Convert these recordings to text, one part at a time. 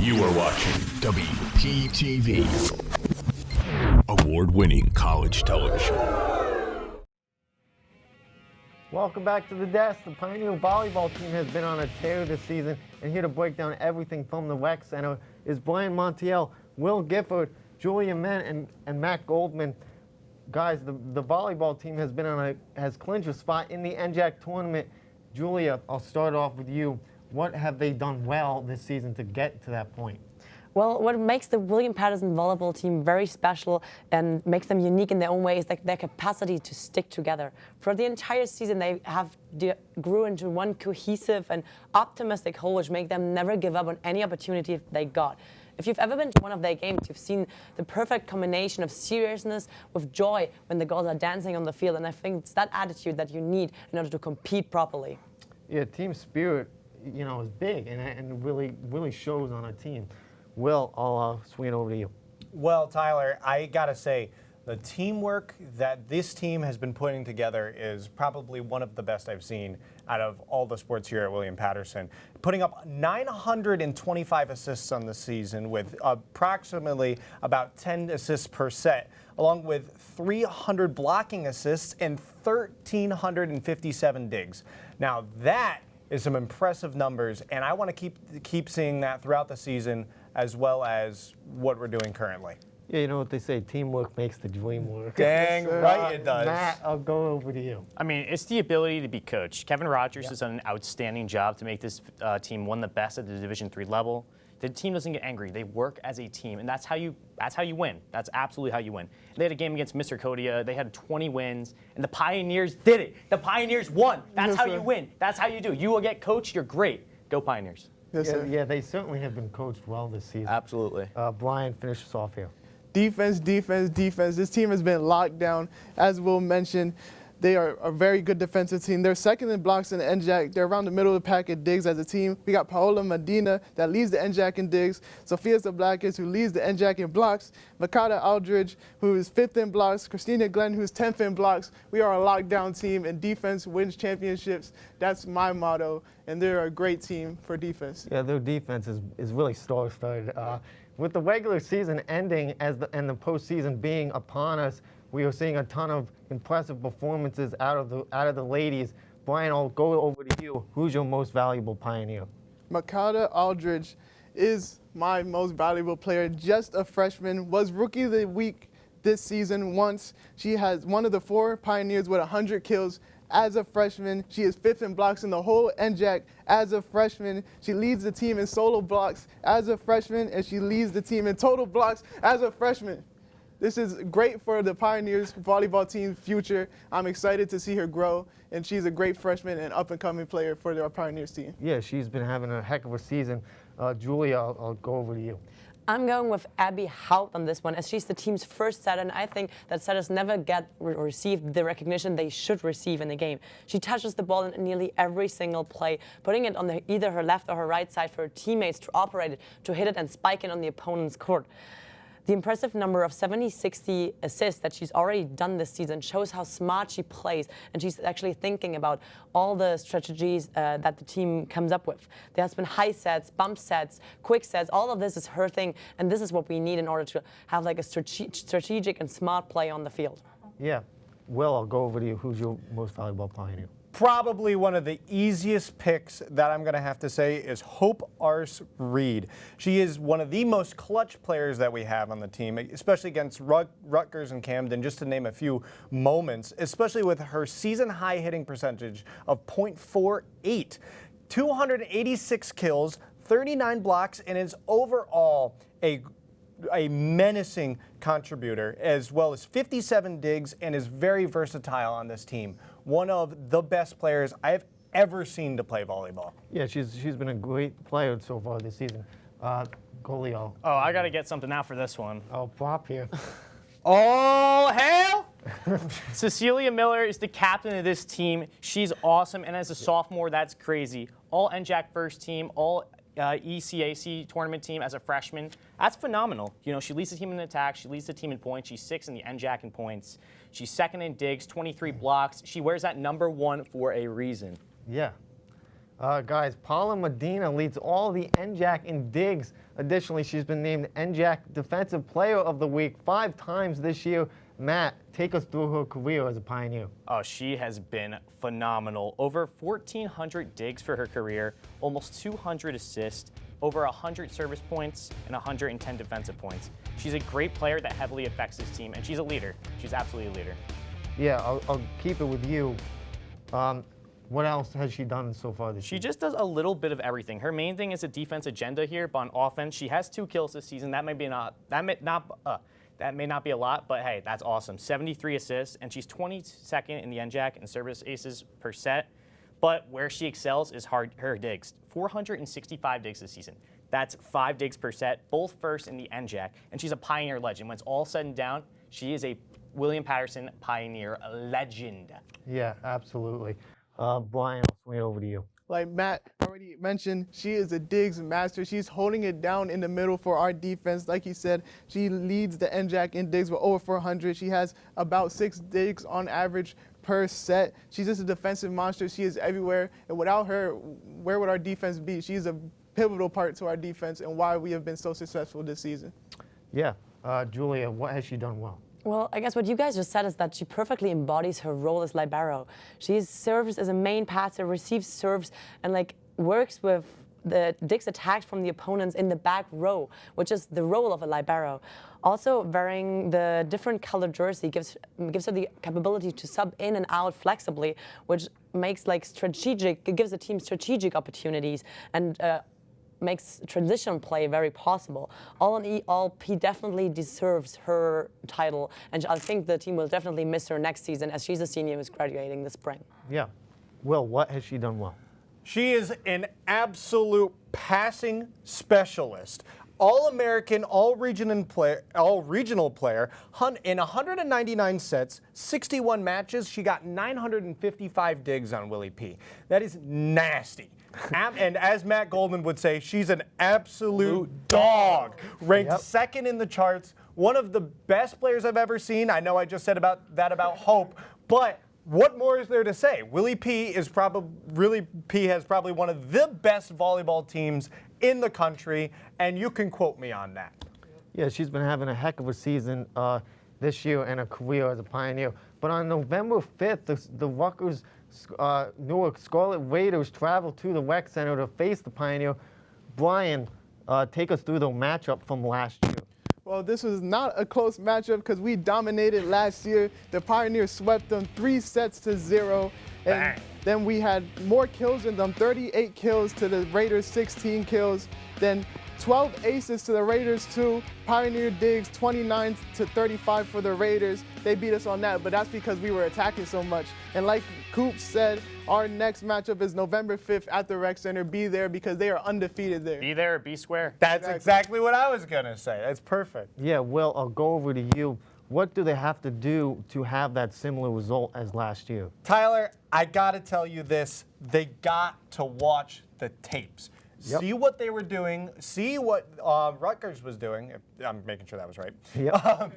You are watching WPTV, award-winning college television. Welcome back to the desk. The Pioneer Volleyball team has been on a tear this season, and here to break down everything from the Rec Center is Brian Montiel, Will Gifford, Julia Menn, and Matt Goldman. Guys, the volleyball team has clinched a spot in the NJAC tournament. Julia, I'll start off with you. What have they done well this season to get to that point? Well, what makes the William Paterson Volleyball team very special and makes them unique in their own way is their capacity to stick together. For the entire season, they grew into one cohesive and optimistic whole, which make them never give up on any opportunity they got. If you've ever been to one of their games, you've seen the perfect combination of seriousness with joy when the girls are dancing on the field, and I think it's that attitude that you need in order to compete properly. Yeah, team spirit, is big and really shows on a team. Will, I'll swing it over to you. Well, Tyler, I gotta say, the teamwork that this team has been putting together is probably one of the best I've seen out of all the sports here at William Paterson. Putting up 925 assists on the season with approximately about 10 assists per set, along with 300 blocking assists and 1,357 digs. Now that is some impressive numbers, and I want to keep seeing that throughout the season as well as what we're doing currently. Yeah, you know what they say, teamwork makes the dream work. Dang right it does. Matt, I'll go over to you. I mean, it's the ability to be coached. Kevin Rogers has done an outstanding job to make this team one of the best at the Division III level. The team doesn't get angry. They work as a team, and that's how you win. That's absolutely how you win. They had a game against Mr. Kodia. They had 20 wins, and the Pioneers did it. The Pioneers won. That's how you win. That's how you do. You will get coached. You're great. Go Pioneers. Yes, yeah, they certainly have been coached well this season. Absolutely. Brian, finish us off here. Defense, defense, defense. This team has been locked down. As Will mentioned, they are a very good defensive team. They're second in blocks in the NJAC. They're around the middle of the pack at digs as a team. We got Paola Molina that leads the NJAC in digs. Sophia Zablakis, who leads the NJAC in blocks. Makata Aldridge, who is 5th in blocks. Christina Glenn, who's 10th in blocks. We are a lockdown team, and defense wins championships. That's my motto, and they're a great team for defense. Yeah, their defense is really star-studded. With the regular season ending and the postseason being upon us, we are seeing a ton of impressive performances out of the ladies. Brian, I'll go over to you. Who's your most valuable Pioneer? Makata Aldridge is my most valuable player. Just a freshman, was Rookie of the Week this season once. She has one of the 4 Pioneers with 100 kills. As a freshman, she is 5th in blocks in the whole NJAC as a freshman. She leads the team in solo blocks as a freshman, and she leads the team in total blocks as a freshman. This is great for the Pioneers volleyball team's future. I'm excited to see her grow, and she's a great freshman and up-and-coming player for the Pioneers team. Yeah, she's been having a heck of a season. Julia, I'll go over to you. I'm going with Abby Hout on this one, as she's the team's first setter, and I think that setters never get or receive the recognition they should receive in the game. She touches the ball in nearly every single play, putting it on either her left or her right side for her teammates to operate it, to hit it and spike it on the opponent's court. The impressive number of 70-60 assists that she's already done this season shows how smart she plays, and she's actually thinking about all the strategies that the team comes up with. There's been high sets, bump sets, quick sets. All of this is her thing, and this is what we need in order to have like a strategic and smart play on the field. Yeah. Will, I'll go over to you. Who's your most valuable Pioneer? Probably one of the easiest picks that I'm going to have to say is Hope Arce-Reed. She is one of the most clutch players that we have on the team, especially against Rutgers and Camden, just to name a few moments, especially with her season-high hitting percentage of .48. 286 kills, 39 blocks, and is overall a menacing contributor, as well as 57 digs, and is very versatile on this team. One of the best players I've ever seen to play volleyball. Yeah, she's been a great player so far this season. Goalie, Oh, I got to get something out for this one. I'll prop here. All hail! Cecilia Miller is the captain of this team. She's awesome, and as a sophomore, that's crazy. All NJAC first team, all ECAC tournament team as a freshman. That's phenomenal. You know, she leads the team in attack. She leads the team in points. She's 6th in the NJAC in points. She's 2nd in digs, 23 blocks. She wears that number 1 for a reason. Yeah. Guys, Paola Molina leads all the NJAC in digs. Additionally, she's been named NJAC Defensive Player of the Week 5 times this year. Matt, take us through her career as a Pioneer. Oh, she has been phenomenal. Over 1,400 digs for her career, almost 200 assists, over 100 service points, and 110 defensive points. She's a great player that heavily affects this team, and she's a leader. She's absolutely a leader. Yeah, I'll keep it with you. What else has she done so far this She year? just does a little bit of everything. Her main thing is a defense agenda here, but on offense, she has 2 kills this season. That may not be a lot, but hey, that's awesome. 73 assists, and she's 22nd in the NJAC in service aces per set. But where she excels is her digs. 465 digs this season. That's 5 digs per set, both first in the NJAC. And she's a Pioneer legend. When it's all said and down, she is a William Paterson Pioneer legend. Yeah, absolutely. Brian, I'll swing it over to you. Like Matt already mentioned, she is a digs master. She's holding it down in the middle for our defense. Like he said, she leads the NJAC in digs with over 400. She has about 6 digs on average per set. She's just a defensive monster. She is everywhere. And without her, where would our defense be? She's a pivotal part to our defense and why we have been so successful this season. Yeah, Julia, what has she done well? Well, I guess what you guys just said is that she perfectly embodies her role as libero. She serves as a main passer, receives serves, and works with the digs attacked from the opponents in the back row, which is the role of a libero. Also, wearing the different colored jersey gives her the capability to sub in and out flexibly, which makes gives the team strategic opportunities and makes transition play very possible. All in all, P definitely deserves her title, and I think the team will definitely miss her next season as she's a senior who's graduating this spring. Yeah. Will, what has she done well? She is an absolute passing specialist. All-American, all-regional player. In 199 sets, 61 matches, she got 955 digs on Willie P. That is nasty. And as Matt Goldman would say, she's an absolute dog. Ranked 2nd in the charts, one of the best players I've ever seen. I know I just said about Hope, but what more is there to say? Willie P has probably one of the best volleyball teams in the country, and you can quote me on that. Yeah, she's been having a heck of a season this year and a career as a Pioneer. But on November 5th, the Rutgers-Newark Scarlet Raiders travel to the Rec Center to face the Pioneer. Brian, take us through the matchup from last year. Well, this was not a close matchup because we dominated last year. The Pioneers swept them 3-0. And then we had more kills than them, 38 kills to the Raiders, 16 kills. Then 12 aces to the Raiders, 2. Pioneer digs, 29-35 for the Raiders. They beat us on that, but that's because we were attacking so much. And like Coop said, our next matchup is November 5th at the Rec Center. Be there because they are undefeated there. Be there or be square. That's exactly what I was going to say. That's perfect. Yeah, Will, I'll go over to you. What do they have to do to have that similar result as last year? Tyler, I got to tell you this. They got to watch the tapes. Yep. See what they were doing. See what Rutgers was doing. I'm making sure that was right. Yep.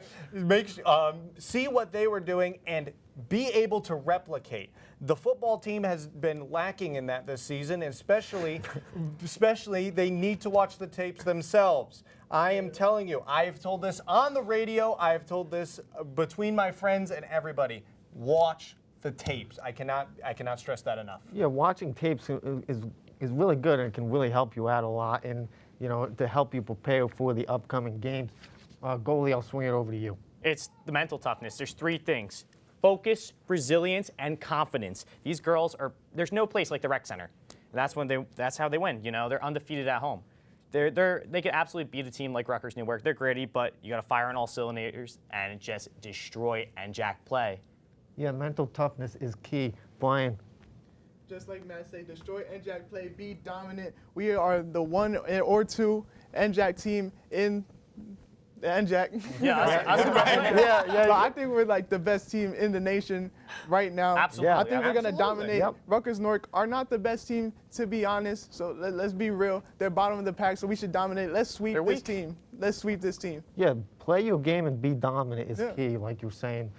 See what they were doing and be able to replicate. The football team has been lacking in that this season, and especially they need to watch the tapes themselves. I am telling you, I have told this on the radio. I have told this between my friends and everybody. Watch the tapes. I cannot stress that enough. Yeah, watching tapes is really good and can really help you out a lot, and to help you prepare for the upcoming games. Goalie, I'll swing it over to you. It's the mental toughness. There's 3 things: focus, resilience, and confidence. These girls there's no place like the Rec Center. And that's how they win. They're undefeated at home. They could absolutely beat a team like Rutgers-Newark. They're gritty, but you got to fire on all cylinders and just destroy NJAC play. Yeah, mental toughness is key. Brian. Just like Matt said, destroy NJAC play, be dominant. We are the 1 or 2 NJAC team in the NJAC. Yeah, But I think we're like the best team in the nation right now. Absolutely. I think we're going to dominate. Yep. Rutgers-Newark are not the best team, to be honest. So let's be real. They're bottom of the pack, so we should dominate. Let's sweep this team. Let's sweep this team. Yeah, play your game and be dominant is key, like you're saying.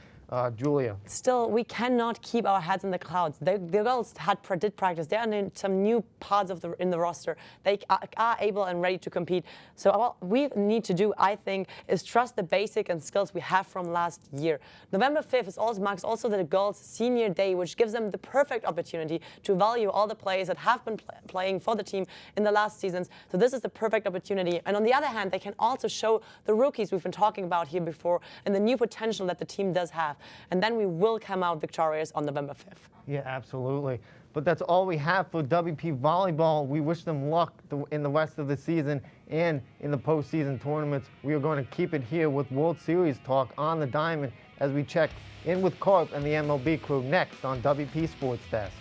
Julia. Still, we cannot keep our heads in the clouds. The girls did practice. They are in some new parts in the roster. They are able and ready to compete. So what we need to do, I think, is trust the basic and skills we have from last year. November 5th marks also the girls' senior day, which gives them the perfect opportunity to value all the players that have been playing for the team in the last seasons. So this is the perfect opportunity. And on the other hand, they can also show the rookies we've been talking about here before and the new potential that the team does have. And then we will come out victorious on November 5th. Yeah, absolutely. But that's all we have for WP Volleyball. We wish them luck in the rest of the season and in the postseason tournaments. We are going to keep it here with World Series talk on the Diamond as we check in with Karp and the MLB crew next on WP Sports Desk.